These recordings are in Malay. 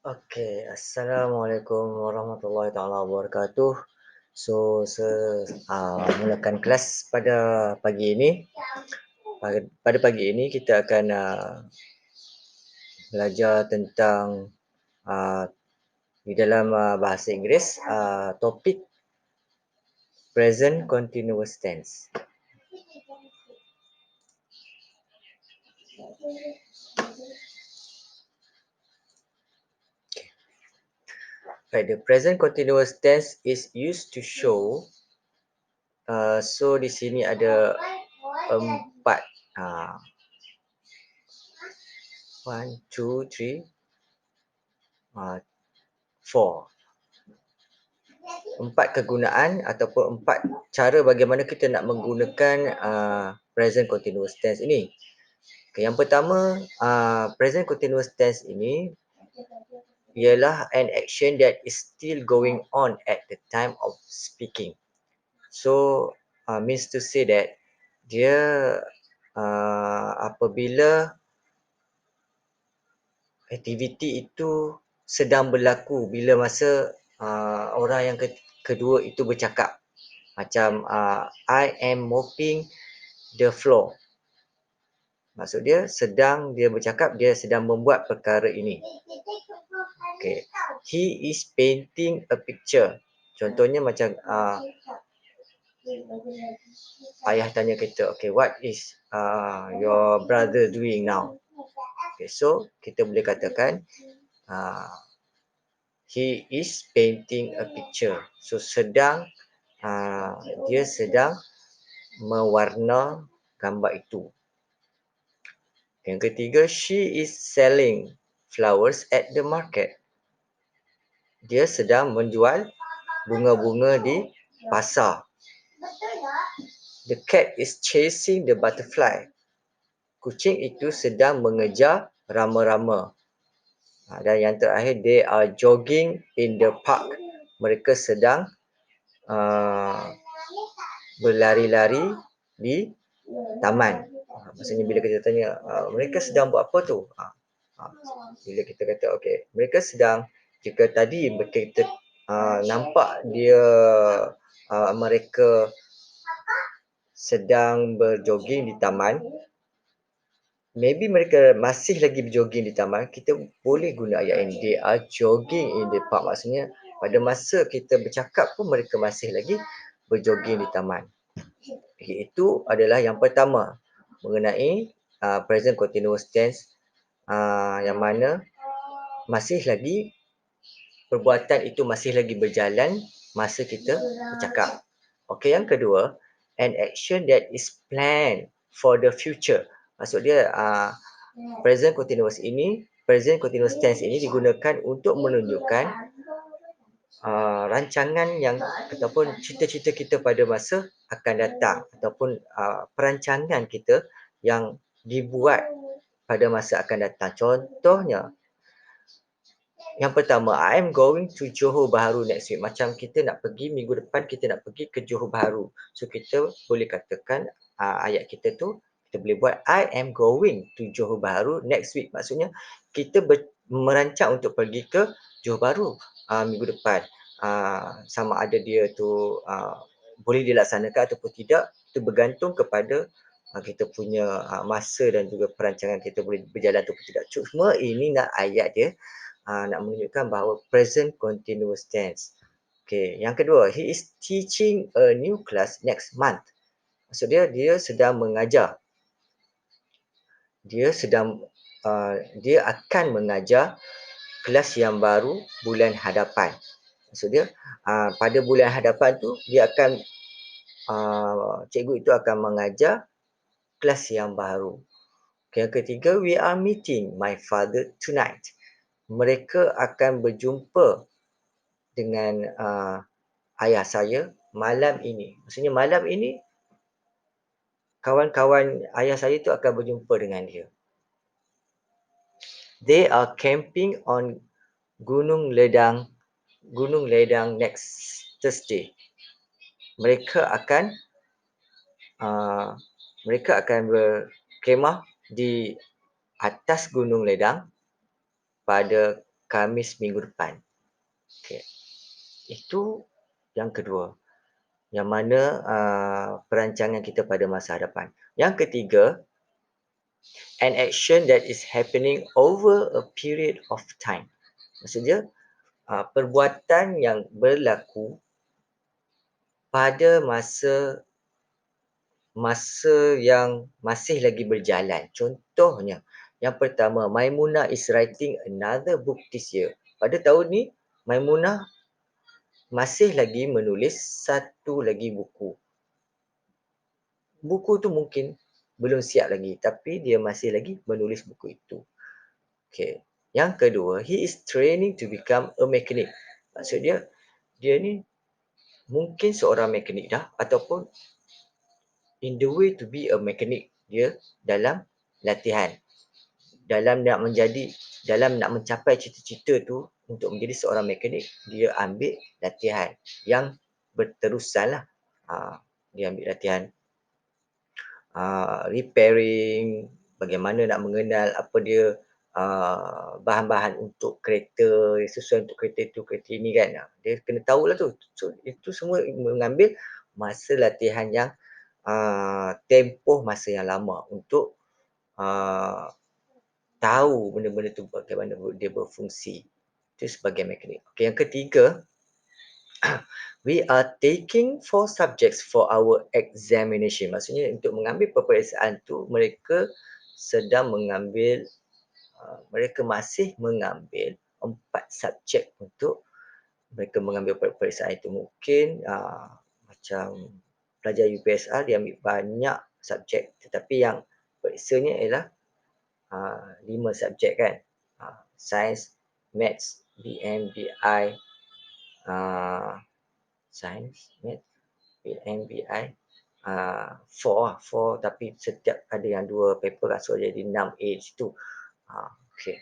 Assalamualaikum warahmatullahi taala wabarakatuh. Mulakan kelas pada pagi ini. Pada pagi ini kita akan belajar tentang uh, di dalam bahasa Inggeris topik present continuous tense. Right, the present continuous tense is used to show. So di sini ada empat. One, two, three, four. Empat kegunaan ataupun empat cara bagaimana kita nak menggunakan present continuous tense ini. Okay, yang pertama, present continuous tense ini ialah an action that is still going on at the time of speaking. So, means to say that dia apabila aktiviti itu sedang berlaku bila masa orang yang kedua itu bercakap. Macam I am mopping the floor. Maksud dia sedang dia bercakap, dia sedang membuat perkara ini. Okay. He is painting a picture. Contohnya macam ayah tanya kita, okay, what is your brother doing now? Okay, so kita boleh katakan he is painting a picture. So dia sedang mewarna gambar itu. Yang ketiga, she is selling flowers at the market. Dia sedang menjual bunga-bunga di pasar. The cat is chasing the butterfly. Kucing itu sedang mengejar rama-rama. Dan yang terakhir, they are jogging in the park. Mereka sedang berlari-lari di taman. Maksudnya bila kita tanya, mereka sedang buat apa tu? Bila kita kata, okay, mereka sedang, jika tadi kita nampak dia, mereka sedang berjoging di taman, maybe mereka masih lagi berjoging di taman, kita boleh guna ayat ini. They are jogging in the park. Maksudnya pada masa kita bercakap pun mereka masih lagi berjoging di taman. Itu adalah yang pertama mengenai present continuous tense yang mana masih lagi perbuatan itu masih lagi berjalan masa kita bercakap. Okey, yang kedua, an action that is planned for the future. Maksud dia present continuous tense ini digunakan untuk menunjukkan rancangan yang ataupun cita-cita kita pada masa akan datang ataupun perancangan kita yang dibuat pada masa akan datang. Contohnya, yang pertama, I am going to Johor Bahru next week. Macam kita nak pergi minggu depan, kita nak pergi ke Johor Bahru. So kita boleh katakan ayat kita tu, kita boleh buat I am going to Johor Bahru next week. Maksudnya kita merancang untuk pergi ke Johor Bahru minggu depan. Sama ada dia tu boleh dilaksanakan ataupun tidak, itu bergantung kepada kita punya masa dan juga perancangan kita boleh berjalan ataupun tidak. Cuma ini nak ayat dia nak menunjukkan bahawa present continuous tense. Okay, yang kedua, he is teaching a new class next month. Maksud dia sedang mengajar. Dia akan mengajar kelas yang baru bulan hadapan. Maksud dia pada bulan hadapan tu dia akan cikgu itu akan mengajar kelas yang baru. Okay, yang ketiga, we are meeting my father tonight. Mereka akan berjumpa dengan ayah saya malam ini. Maksudnya malam ini kawan-kawan ayah saya tu akan berjumpa dengan dia. They are camping on Gunung Ledang next Thursday. Mereka akan berkemah di atas Gunung Ledang pada Khamis minggu depan. Okay. Itu yang kedua. Yang mana perancangan kita pada masa hadapan. Yang ketiga, an action that is happening over a period of time. Maksudnya, perbuatan yang berlaku pada masa yang masih lagi berjalan. Contohnya, yang pertama, Maimunah is writing another book this year. Pada tahun ni, Maimunah masih lagi menulis satu lagi buku. Buku tu mungkin belum siap lagi, tapi dia masih lagi menulis buku itu. Okay. Yang kedua, he is training to become a mechanic. Maksud dia ni mungkin seorang mekanik dah, ataupun in the way to be a mechanic. Dia dalam latihan, dalam nak mencapai cita-cita tu untuk menjadi seorang mekanik, dia ambil latihan yang berterusan lah. Dia ambil latihan repairing, bagaimana nak mengenal apa dia bahan-bahan untuk kereta, sesuai untuk kereta itu, kereta ini kan. Dia kena tahulah tu. So, itu semua mengambil masa latihan yang tempoh masa yang lama untuk tahu benda-benda tu bagaimana dia berfungsi. Itu sebagai mekanik. Okay, yang ketiga, we are taking 4 subjects for our examination. Maksudnya untuk mengambil peperiksaan tu, mereka masih mengambil 4 subjek untuk mereka mengambil peperiksaan itu. Mungkin macam pelajar UPSR dia ambil banyak subjek, tetapi yang periksanya ialah 5 subjek kan. Sains, Maths, BM, BI, Sains, Maths, BM, BI, 4 tapi setiap ada yang 2 paper so jadi 6A di situ. Okay.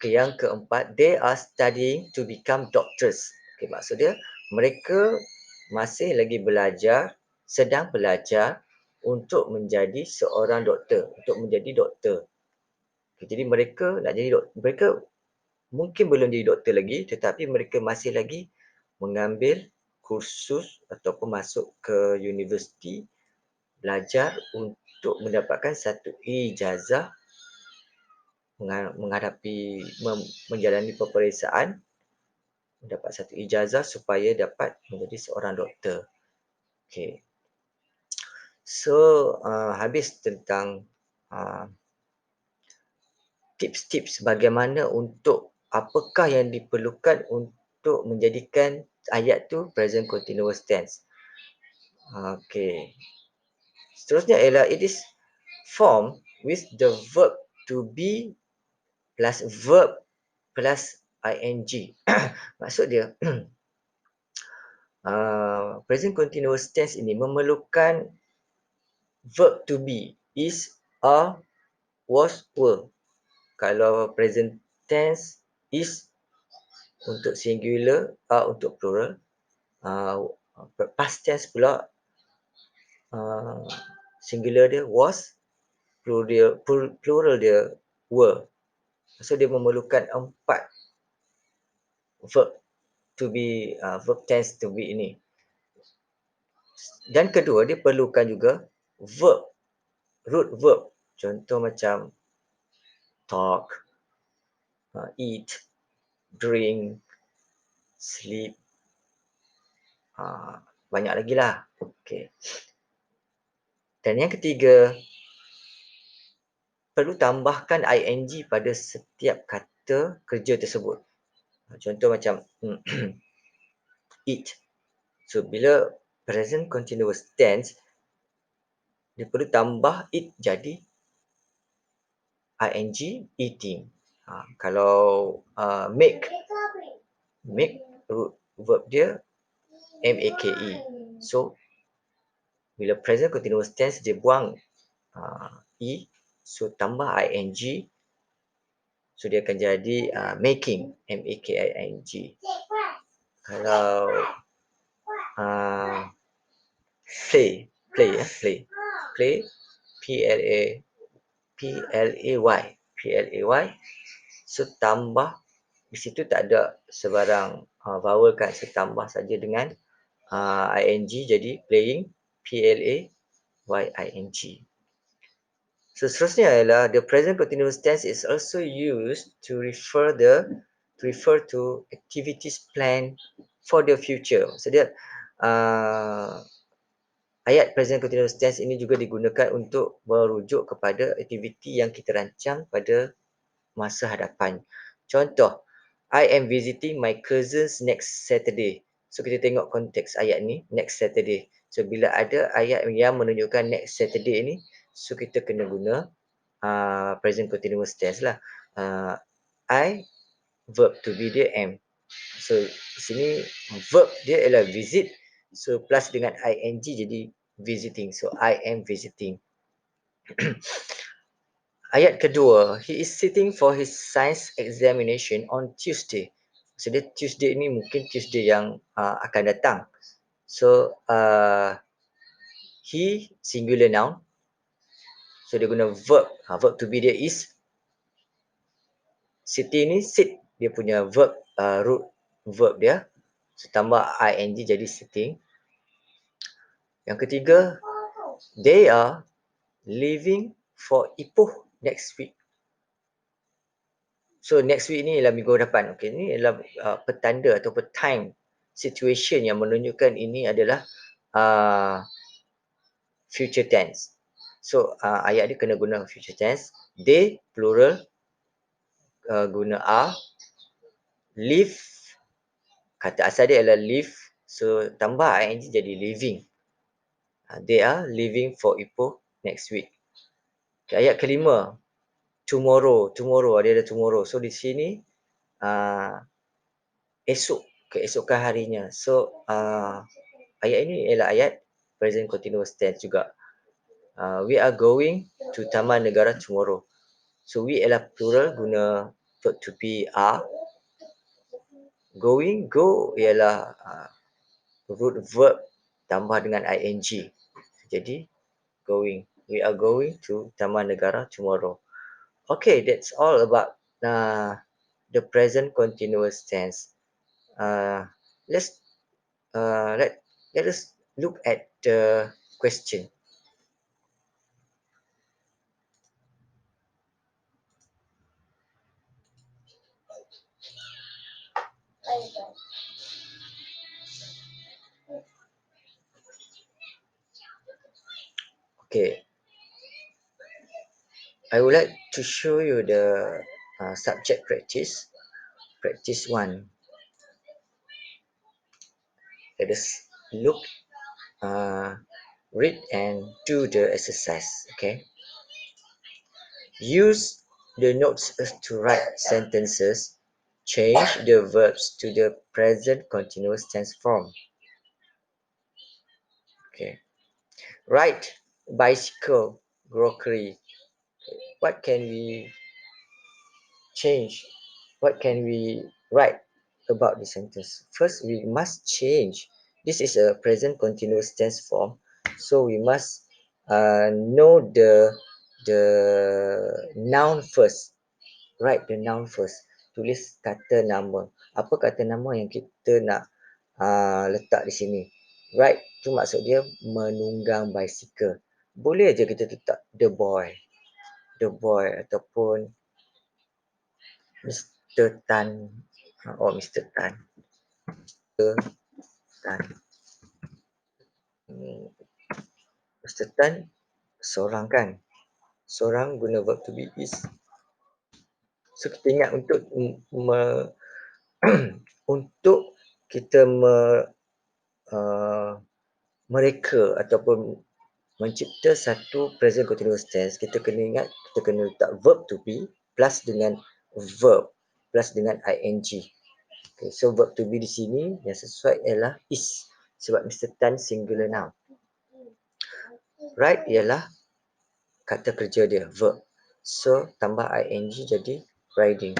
Yang keempat, they are studying to become doctors. Okay, maksud dia, mereka masih lagi sedang belajar untuk menjadi seorang doktor, untuk menjadi doktor. Okay, jadi mereka nak jadi doktor, mereka mungkin belum jadi doktor lagi, tetapi mereka masih lagi mengambil kursus ataupun masuk ke universiti, belajar untuk mendapatkan satu ijazah menjalani peperiksaan, mendapat satu ijazah supaya dapat menjadi seorang doktor. Okay. So, habis tentang tips-tips bagaimana apakah yang diperlukan untuk menjadikan ayat tu present continuous tense. Okay. Seterusnya ialah it is formed with the verb to be plus verb plus ing. Maksud dia, present continuous tense ini memerlukan verb to be, is, are, was, were. Kalau present tense is untuk singular, are untuk plural, past tense pula singular dia was, plural dia were. So dia memerlukan 4 verb to be, verb tense to be ini. Dan kedua, dia perlukan juga verb, root verb. Contoh macam talk, eat, drink, sleep, banyak lagi lah. Okay. Dan yang ketiga, perlu tambahkan ing pada setiap kata kerja tersebut. Contoh macam eat. So, bila present continuous tense, dia perlu tambah it jadi ing, eating. Kalau make root verb dia make. So, bila present continuous tense dia buang e, so tambah ing, so dia akan jadi making, making. Kalau play, play, play, play, play, P-L-A-Y. So tambah, di situ tak ada sebarang vowel kan. So tambah saja dengan ing jadi playing, P-L-A-Y-I-N-G. So seterusnya ialah the present continuous tense is also used to refer to activities planned for the future. So dia ayat present continuous tense ini juga digunakan untuk merujuk kepada aktiviti yang kita rancang pada masa hadapan. Contoh, I am visiting my cousins next Saturday. So kita tengok konteks ayat ni, next Saturday. So bila ada ayat yang menunjukkan next Saturday ni, so kita kena guna present continuous tense lah. I, verb to be dia am. So sini verb dia ialah visit. So plus dengan ing jadi visiting. So I am visiting. Ayat kedua, he is sitting for his science examination on Tuesday. So dia Tuesday ni mungkin Tuesday yang akan datang. So he singular noun. So dia guna verb. Verb to be dia is. Sitting ni sit dia punya verb, root verb dia. So tambah ing jadi sitting. Yang ketiga, they are leaving for Ipoh next week. So next week ni ialah minggu depan. Okey, ni ialah petanda ataupun time situation yang menunjukkan ini adalah future tense. So ayat dia kena guna future tense. They plural guna are. Leave, kata asal dia adalah leave. So tambah ing jadi leaving. They are leaving for Ipoh next week. Okay, ayat kelima, tomorrow. Tomorrow, dia ada tomorrow. So di sini esok, keesokan harinya. So ayat ini ialah ayat present continuous tense juga. We are going to Taman Negara tomorrow. So we ialah plural guna verb to be are. Going, go ialah root verb tambah dengan ing. Jadi going. We are going to Taman Negara tomorrow. Okay, that's all about the present continuous tense. Let's let us look at the question. Okay, I would like to show you the subject practice. Practice 1. Let us look, read and do the exercise. Okay. Use the notes to write sentences. Change the verbs to the present continuous tense form. Okay. Write bicycle, grocery. What can we change? What can we write about the sentence? First, we must change. This is a present continuous tense form, so we must know the noun first. Write the noun first. Tulis kata nama. Apa kata nama yang kita nak letak di sini? Write tu maksud dia menunggang bicycle. Boleh aja kita letak the boy. The boy ataupun Mr. Tan. Oh, Mr. Tan. Mr. Tan. Mr. Tan seorang kan? Seorang guna verb to be is. So kita ingat untuk untuk kita mereka ataupun mencipta satu present continuous tense, kita kena ingat kita kena letak verb to be plus dengan verb plus dengan ing. Okay, so verb to be di sini yang sesuai ialah is sebab Mr. Tan singular noun. Write ialah kata kerja dia, verb. So tambah ing jadi riding.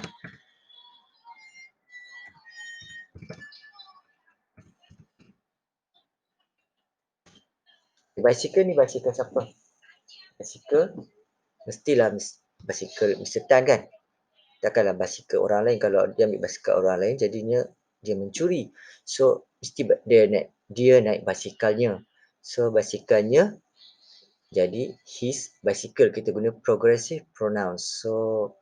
Bicycle ni bicycle siapa? Bicycle mestilah Basikal Mr. Tan kan? Takkanlah basikal orang lain, kalau dia ambil basikal orang lain jadinya dia mencuri. So, mesti dia naik basikalnya. So, basikalnya jadi his bicycle, kita guna progressive pronoun. So,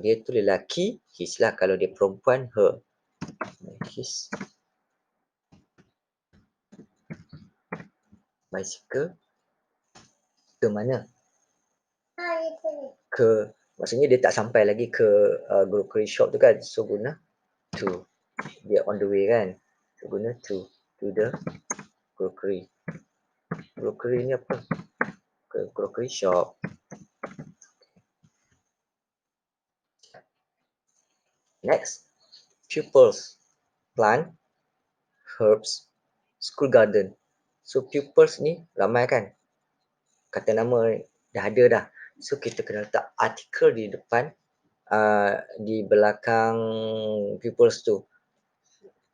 dia tu lelaki, his lah. Kalau dia perempuan, her. His bicycle ke mana? Ke, maksudnya dia tak sampai lagi ke grocery shop tu kan. So, guna to. Dia on the way kan. So, guna to the grocery. Grocery ni apa? Ke grocery shop. Next, pupils. Plant, herbs, school garden. So, pupils ni ramai kan. Kata nama dah ada dah. So, kita kena letak artikel di depan, di belakang pupils tu.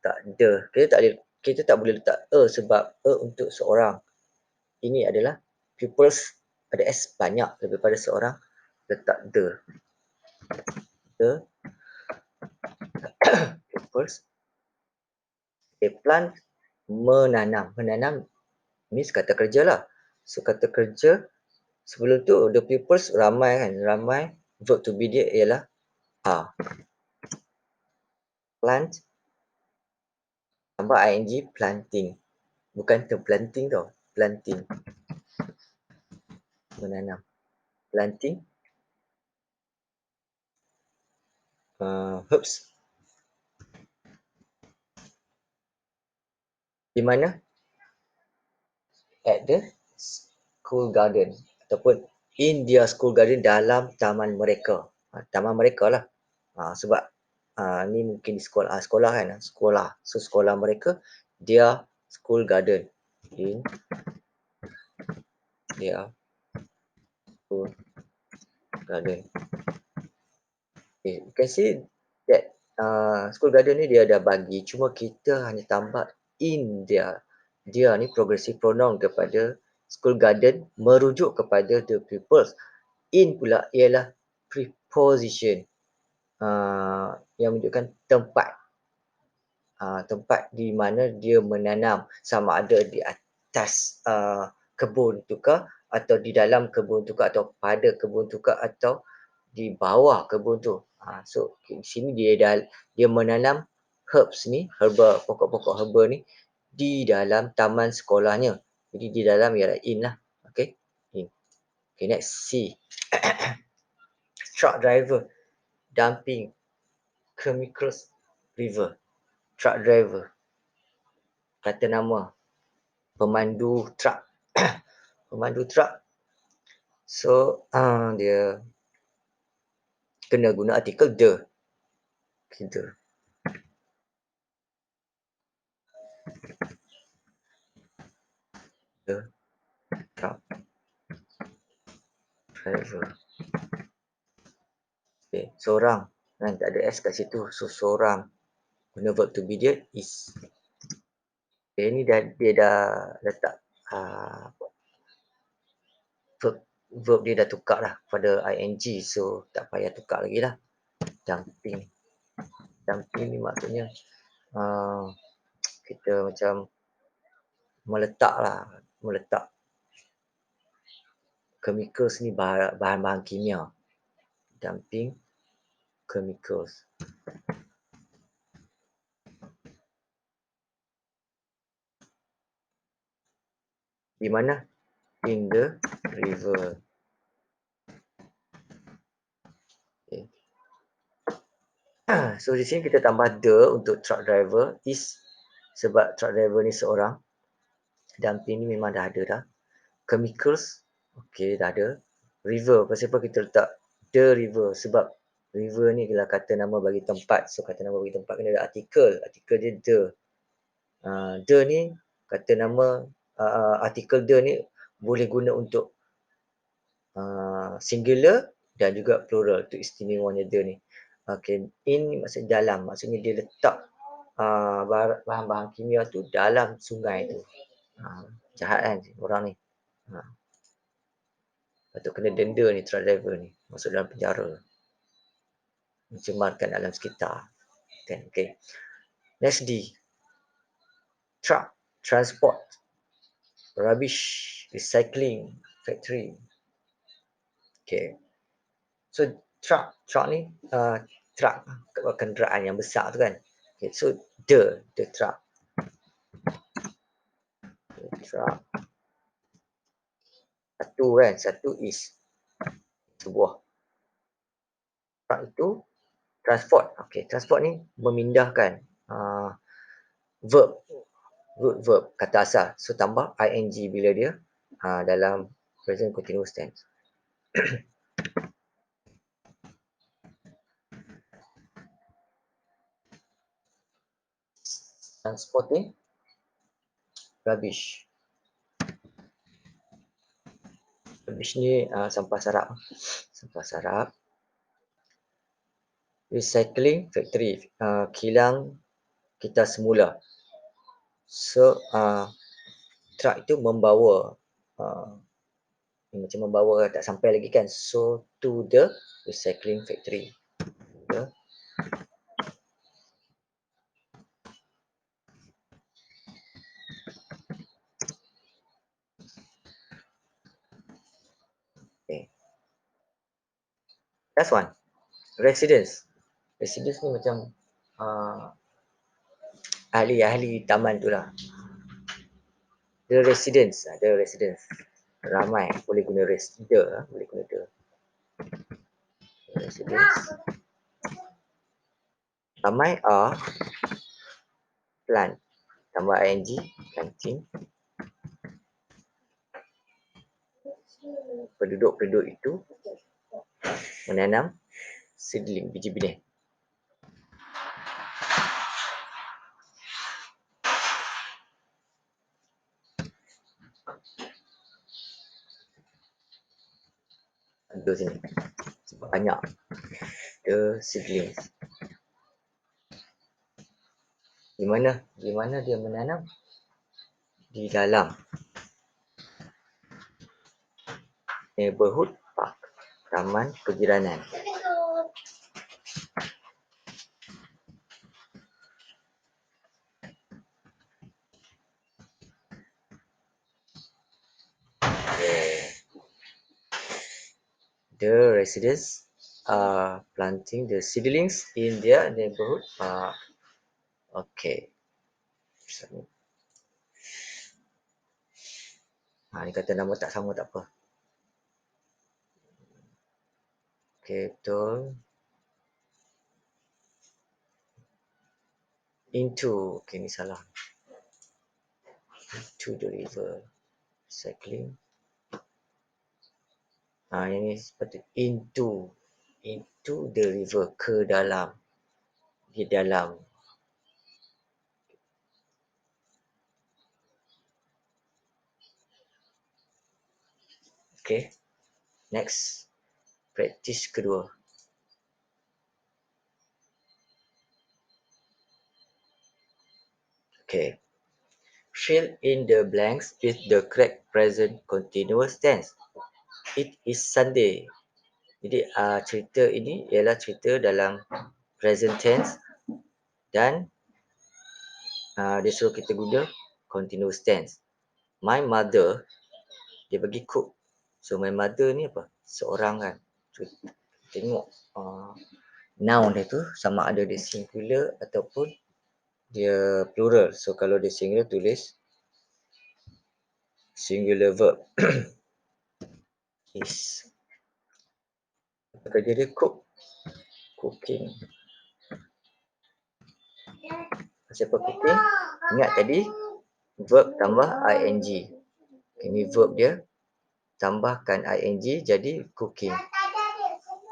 Tak the. Kita tak boleh letak sebab untuk seorang. Ini adalah pupils, ada S banyak lebih pada seorang. Letak the. The pupils. Okay, plant, menanam. Menanam means kata kerja lah. So, kata kerja, sebelum tu the pupils ramai kan. Ramai. Verb to be dia ialah are. Plant, tambah ing, planting. Bukan terplanting tau. Planting. Menanam. Planting. Herbs. Di mana? At the school garden. Ataupun in their school garden, dalam taman mereka. Taman mereka lah. Sebab ni mungkin di sekolah. Sekolah kan. Sekolah. So, sekolah mereka, their school garden. In their school garden. Okay, you can see that school garden ni dia dah bagi. Cuma kita hanya tambah in their. Dia ni progressive pronoun kepada school garden, merujuk kepada the pupils. In pula ialah preposition, yang menunjukkan tempat. Tempat di mana dia menanam, sama ada di atas kebun tu ke, atau di dalam kebun tu ke, atau pada kebun tu ke, atau di bawah kebun tu. So di sini dia menanam herbs ni, herba, pokok-pokok herba ni di dalam taman sekolahnya. Jadi di dalam ialah in lah. Okay, in. Okay, next C. Truck driver, dumping chemicals river. Truck driver, kata nama, pemandu truk. Pemandu truk. So, dia kena guna artikel the. Kita. The truck driver. Okay, seorang. Kan, tak ada S kat situ. So, seorang. Guna verb to be dia is. Okay, ni dia dah letak verb dia dah tukar dah pada ing. So, tak payah tukar lagi lah. Dumping. Dumping ni maksudnya kita macam meletak lah. Meletak chemicals ni, bahan-bahan kimia. Dumping chemicals. Di mana? In the river. Okay. So, di sini kita tambah the untuk truck driver. Is, sebab truck driver ni seorang. Dumping ni memang dah ada dah. Chemicals, okay, dah ada. River, pasal apa kita letak the river? Sebab river ni adalah kata nama bagi tempat. So, kata nama bagi tempat kena ada artikel. Artikel dia the. The ni, kata nama, artikel the ni boleh guna untuk singular dan juga plural. Itu istimewanya the ni. Okay, in ni maksud dalam. Maksudnya dia letak bahan-bahan kimia tu dalam sungai tu. Jahat kan orang ni. Patut kena denda ni truck driver ni. Masuk dalam penjara. Mencemarkan alam sekitar. Kan? Okay. Next D. Truck. Transport. Rubbish. Recycling. Factory. Okay. So, truck ni, truck, kenderaan yang besar tu kan. Okay, so, the truck. The truck. Satu is sebuah. Truck itu, transport. Okay, transport ni memindahkan. Verb. Root verb, kata asal. So, tambah ing bila dia dalam present continuous tense. Transporting rubbish. Rubbish ni sampah sarap. Sampah sarap. Recycling factory. Kilang kita semula. So, truck itu membawa. Macam membawa tak sampai lagi kan. So, to the recycling factory. Yeah. Okay. Last one. Residence. Residence ni macam ahli-ahli taman tu lah. The residence. Ramai. Boleh guna boleh guna the. Residence. Ramai are plant. Tambah ing, planting. Penduduk-penduduk itu menanam seedling, biji benih. Ada sini. Sebab banyak. The seedlings. Di mana dia menanam? Di dalam neighborhood park, taman kejiranan. The residents are planting the seedlings in their neighborhood park. Okay. Ni kata nama tak sama tak apa. Okay, betul. Into. Okay, ni salah. To the river. Cycling. Yang ni sepatut into the river, ke dalam, di dalam. Okay, next, practice kedua. Okay, fill in the blanks with the correct present continuous tense. It is Sunday. Jadi cerita ini ialah cerita dalam present tense dan dia suruh kita guna continuous tense. My mother, dia bagi cook. So my mother ni apa? Seorang kan. So, tengok noun dia tu sama ada dia singular ataupun dia plural. So kalau dia singular tulis singular verb. Is. Kerja dia cook. Cooking. Siapa cooking? Ingat tadi verb tambah ing. Ini verb dia tambahkan ing jadi cooking.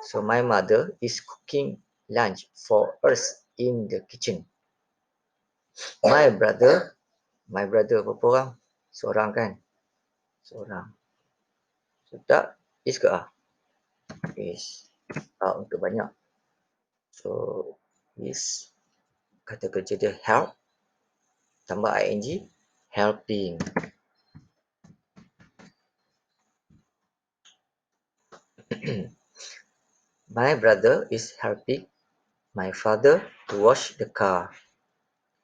So my mother is cooking lunch for us in the kitchen. My brother berapa orang? Seorang kan? Seorang. So tak is ke ah? Is. Untuk banyak. So is kata kerja dia help tambah ing helping. My brother is helping my father to wash the car.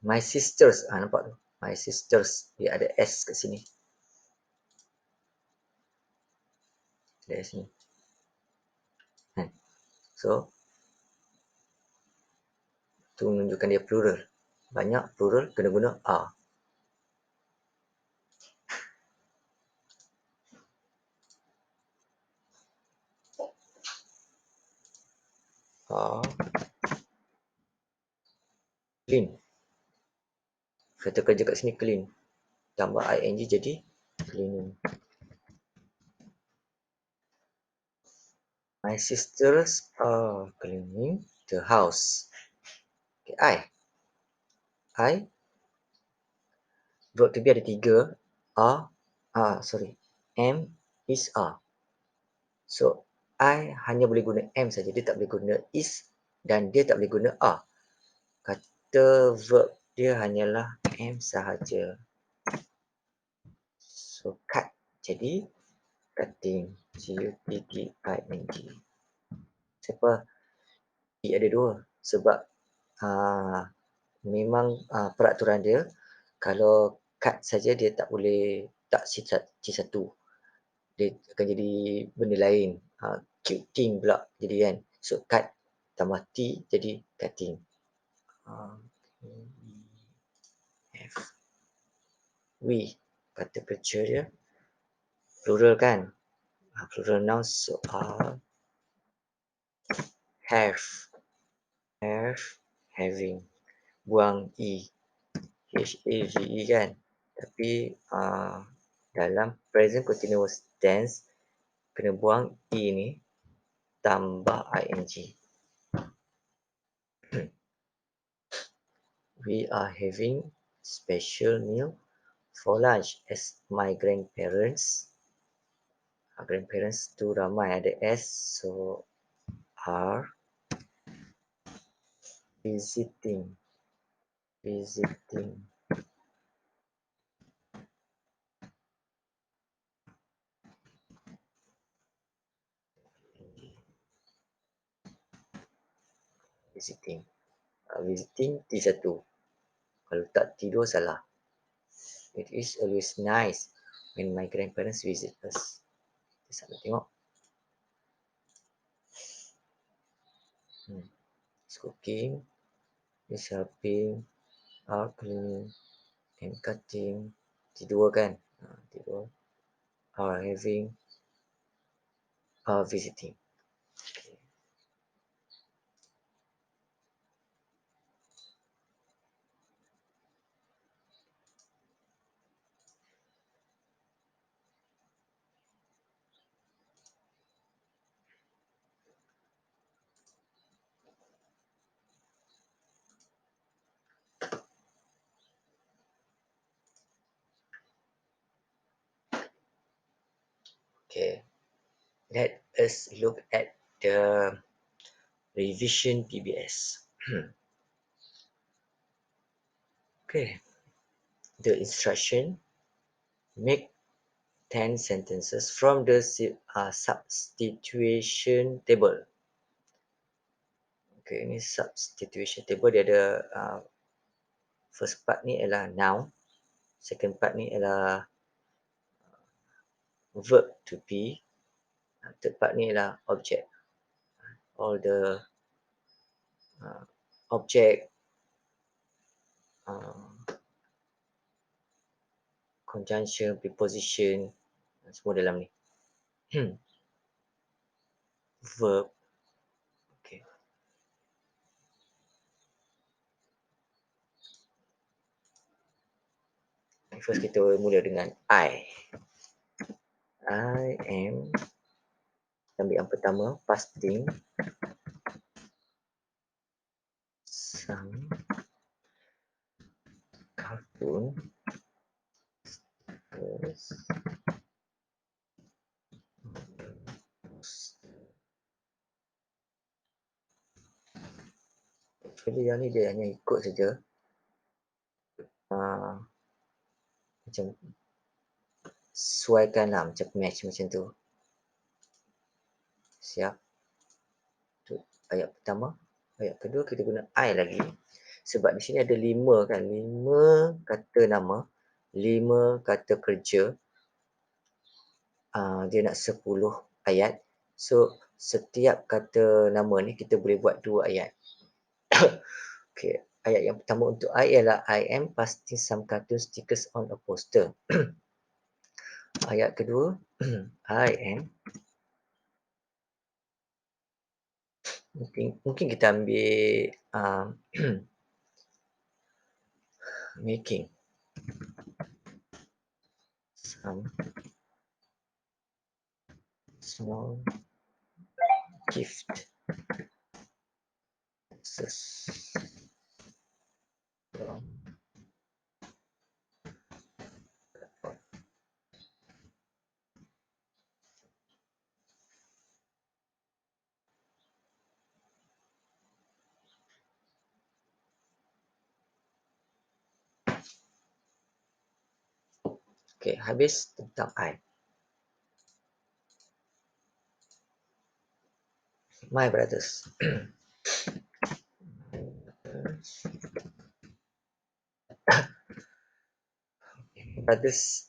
My sisters, nampak tu? My sisters, dia ada S kat sini. Dari sini. Kan? So, tu menunjukkan dia plural. Banyak plural kena guna are. Are clean. Kata kerja kat sini clean. Tambah ing jadi cleaning. My sisters are cleaning the house. Okay, I verb to be ada 3. Am is are. So I hanya boleh guna am saja, dia tak boleh guna is dan dia tak boleh guna are. Kata verb dia hanyalah am sahaja. So cut jadi cutting, cutting. Siapa? Dia ada 2 sebab memang peraturan dia kalau cut saja dia tak boleh tak C1. Dia akan jadi benda lain. Cutting pula jadi kan. So cut tambah T jadi cutting. F. We. Kata kerja dia plural kan. Plural noun so have. Having. Buang E. H-A-V-E kan. Tapi dalam present continuous tense kena buang E ni tambah ing. We are having special meal for lunch as my grandparents tu ramai ada S, so are visiting. Visiting visiting T1. Kalau tak tidur salah. It is always nice when my grandparents visit us. Kita tengok. Is cooking, is helping, are cleaning, and cutting. Tidur kan? Tidur. Are having, are visiting. Okay. Let us look at the revision PBS. Okay. The instruction: make 10 sentences from the substitution table. Okay, ini substitution table dia ada first part ni ialah noun, second part ni ialah verb to be, third part ni ialah object. All the object, conjunction, preposition, semua dalam ni. Verb. Okay. First kita mula dengan I am. Ambil yang pertama, fasting some cartoon actually yang ni dia hanya ikut saja macam sesuaikan lah, macam match macam tu. Siap. ayat pertama. Ayat kedua kita guna I lagi. Sebab di sini ada 5 kan. 5 kata nama, 5 kata kerja. Dia nak 10 ayat. So, setiap kata nama ni kita boleh buat 2 ayat. Okey, ayat yang pertama untuk I ialah I am pasting some cartoon stickers on a poster. Ayat kedua, I am mungkin kita ambil making some small gift from. Okey, habis tentang I. My brothers. Brothers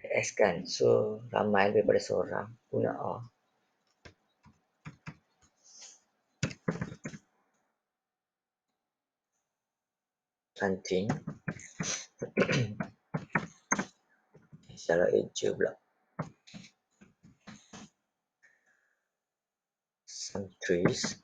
S kan. So, ramai daripada seorang. Guna A. Hunting. Salah eja pula. Some trees.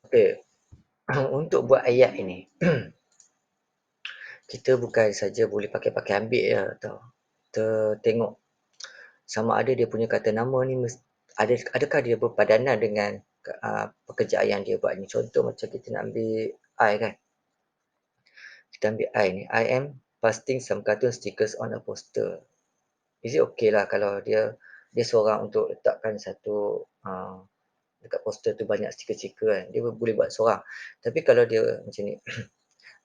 Okey. Untuk buat ayat ini, kita bukan saja boleh pakai ambil je tau. Kita tengok sama ada dia punya kata nama ni adakah dia berpadanan dengan pekerjaan yang dia buat ni. Contoh macam kita nak ambil I kan. Kita ambil I ni. I am pasting some cartoon stickers on a poster. Is it okay lah kalau dia seorang untuk letakkan satu dekat poster tu banyak stiker-stiker kan. Dia boleh buat seorang. Tapi kalau dia macam ni.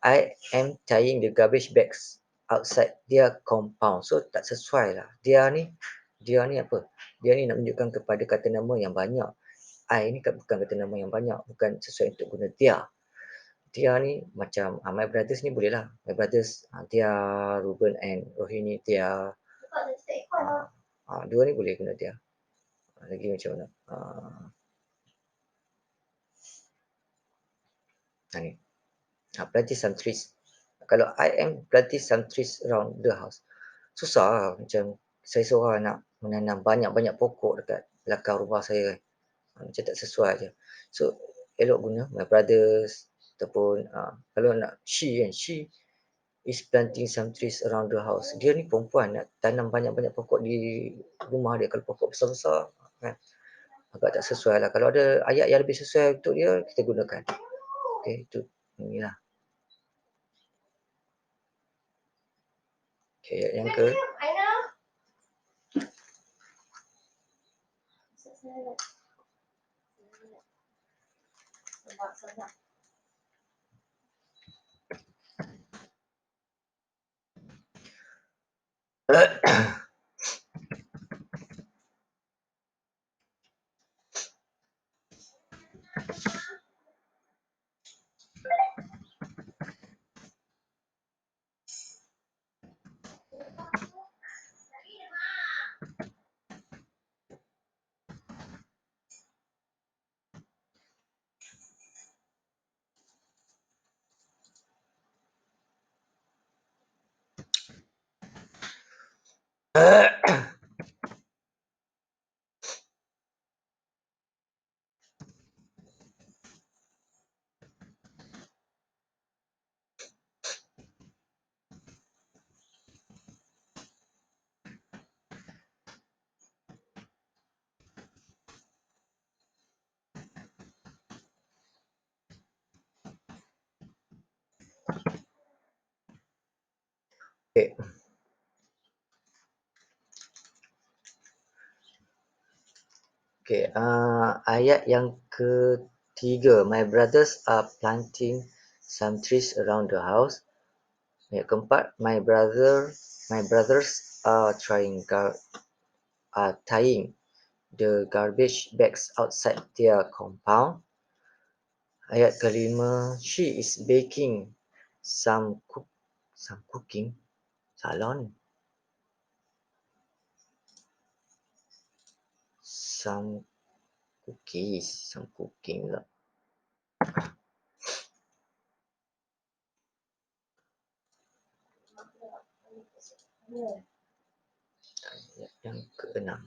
I am tying the garbage bags outside their compound. So tak sesuai lah. Dia ni apa? Dia ni nak menunjukkan kepada kata nama yang banyak. I ni bukan kata nama yang banyak. Bukan sesuai untuk guna dia. Dia ni macam my brothers ni boleh lah. My brothers, dia, Ruben and Rohini, dia. Dua ni boleh guna dia. Lagi macam mana? Ni. Planting some trees. Kalau I am planting some trees around the house. Susah lah. Macam saya seorang nak menanam banyak-banyak pokok dekat belakang rumah saya kan. Macam tak sesuai je. So, elok guna my brothers ataupun kalau nak she kan. She is planting some trees around the house. Dia ni perempuan nak tanam banyak-banyak pokok di rumah dia. Kalau pokok besar-besar kan. Agak tak sesuai lah. Kalau ada ayat yang lebih sesuai untuk dia, kita gunakan. Okay, itu inilah. Okay, ayat yang ke Okay. Okay. Ayat yang ketiga. My brothers are planting some trees around the house. Ayat keempat. My brothers are tying the garbage bags outside their compound. Ayat kelima. She is baking some cook some cooking. Salah ni. Some cookies. Some cooking lah. Ayat yang keenam.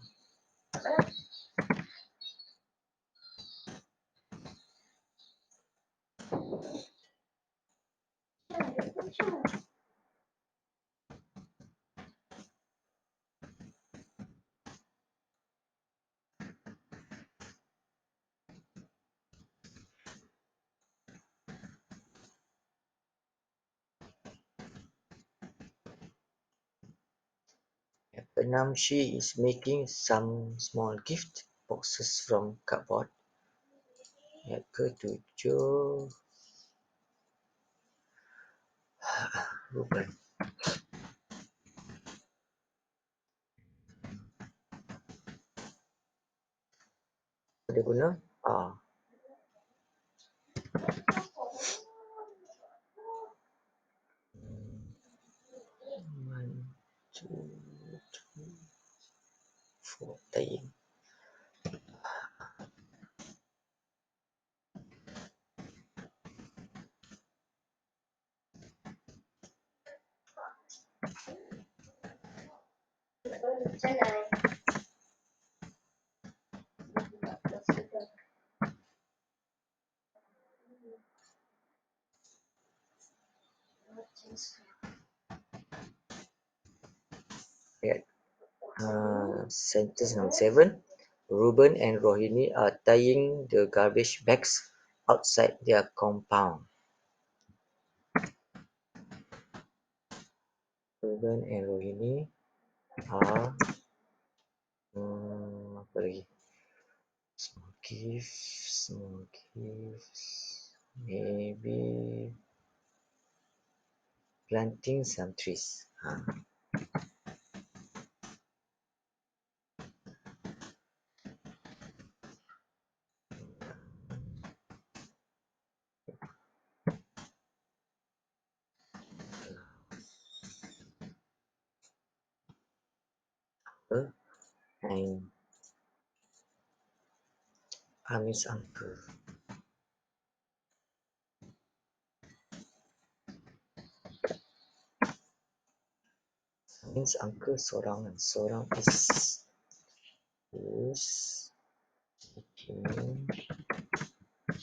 Ayat keenam. She is making some small gift boxes from cardboard. Ayat ketujuh. Bukan. Ada guna? Ah. One, two, three, four. Tying. Ayat sentence number 7. Ruben and Rohini are tying the garbage bags outside their compound. Ruben and Rohini are apa lagi? Small gifts, maybe planting some trees. And Amis uncle. Means uncle seorang and seorang is taking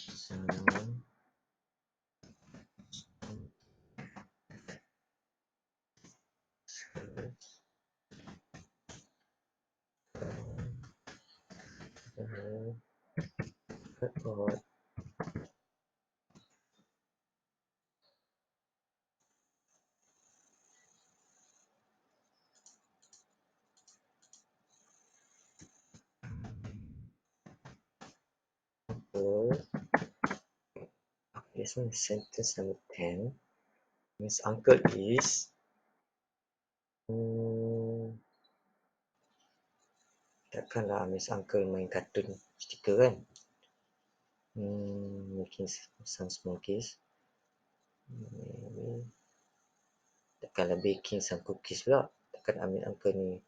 some cardboard this one is sentence number 10. Means uncle is takkanlah Miss Uncle main kartun stiker kan. Making some smokies. Maybe takkanlah baking some cookies pula. Takkan Amin Uncle ni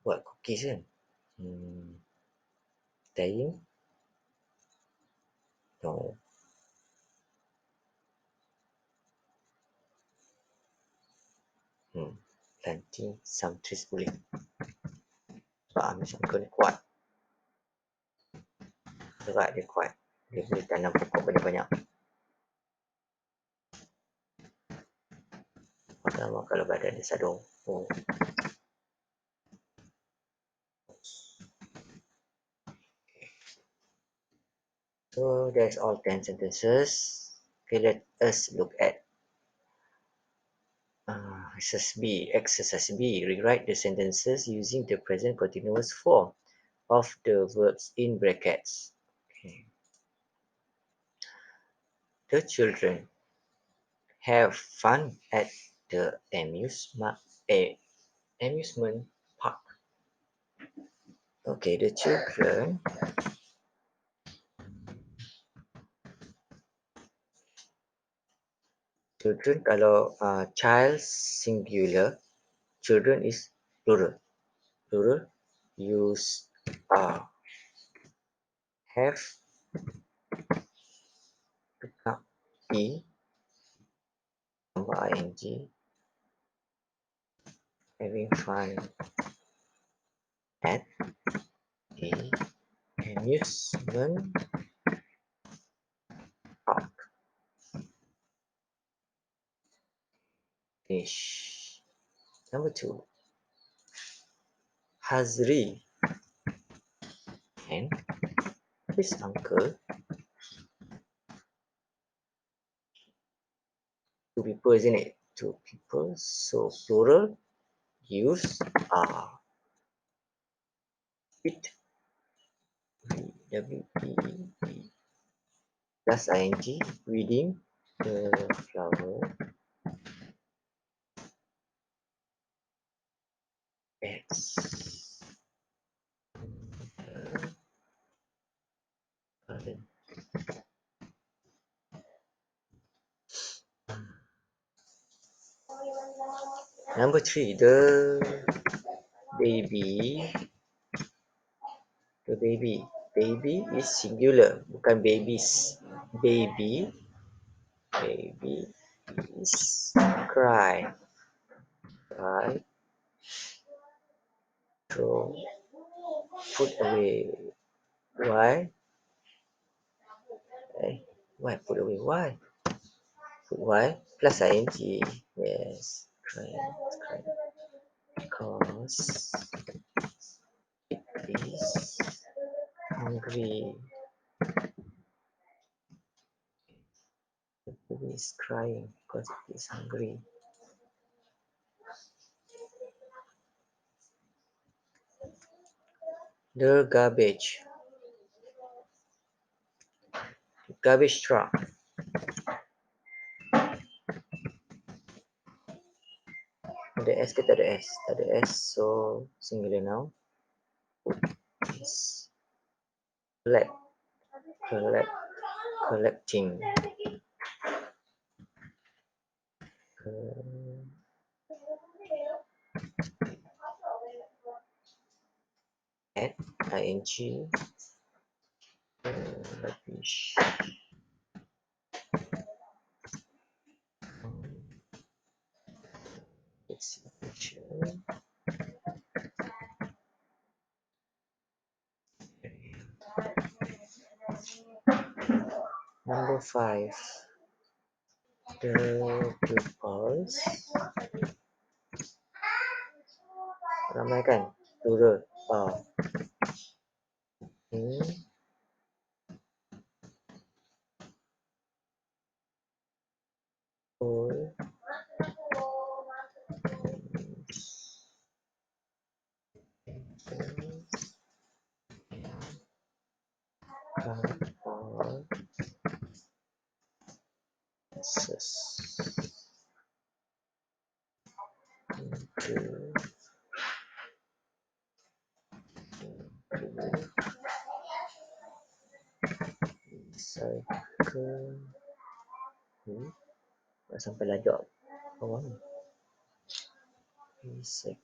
buat cookies kan. Tying? No. Planting some trees boleh. Sebab Amin Uncle ni kuat. Gerak dia kuat. Dia boleh tanam pokok banyak-banyak. Pertama kalau badan dia sadung. So that's all 10 sentences. Okay, let us look at Exercise B. Rewrite the sentences using the present continuous form of the verbs in brackets. Okay. The children have fun at the amusement park. Okay, the children kalau child singular, children is plural. Plural use have e tambah ing, having fun at the amusement park. Finish. Number 2. Hazri and his uncle, two people, isn't it? Two people, so plural use are it, W-E-E, plus ing, reading the flower beds. Garden. Number 3, baby. The baby. Baby is singular, bukan babies. Baby. Baby is cry. Cry. Throw. Put away. Why? Why put away? Why? Put why? Plus ing. Yes. Cry. Cry. Because it is hungry. The baby is crying because it is hungry. The garbage truck. Ada S ke tak ada S? Tak ada S, so singular now. Yes. Collecting. At ing. Rubbish. Let's see the picture. Number 5. The pupils. Ramai kan? Plural. In all access into recycle. Tak sampai lajak bawah ni. Recycle.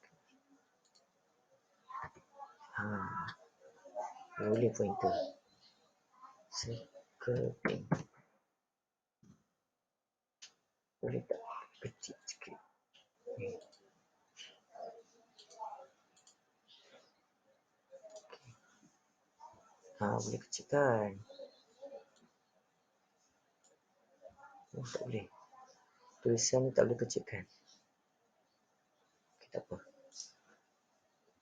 Boleh pointer. Recycling. Boleh tak kecil sikit? Boleh kecilkan. Tak boleh. Tulisan ni tak boleh kecilkan. Okay, tak apa.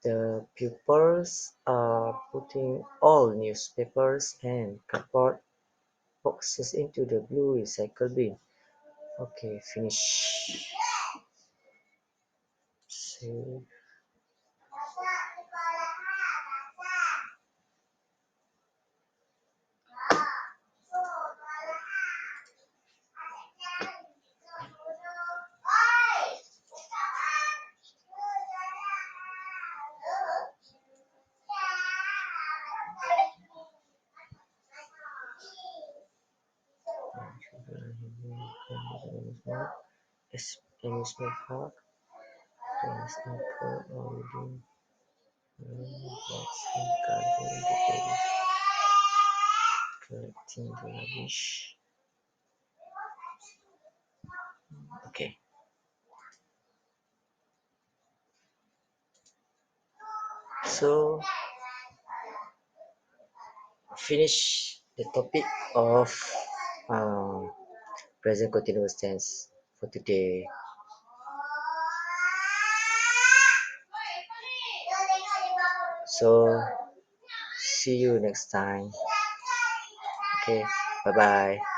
The pupils are putting all newspapers and cardboard boxes into the blue recycle bin. Okay, finish. Save. Amusement park. National park or reading. Relaxing garden. Collecting the rubbish. Okay. So finish the topic of uh, present continuous tense for today. So see you next time. Okay, bye bye.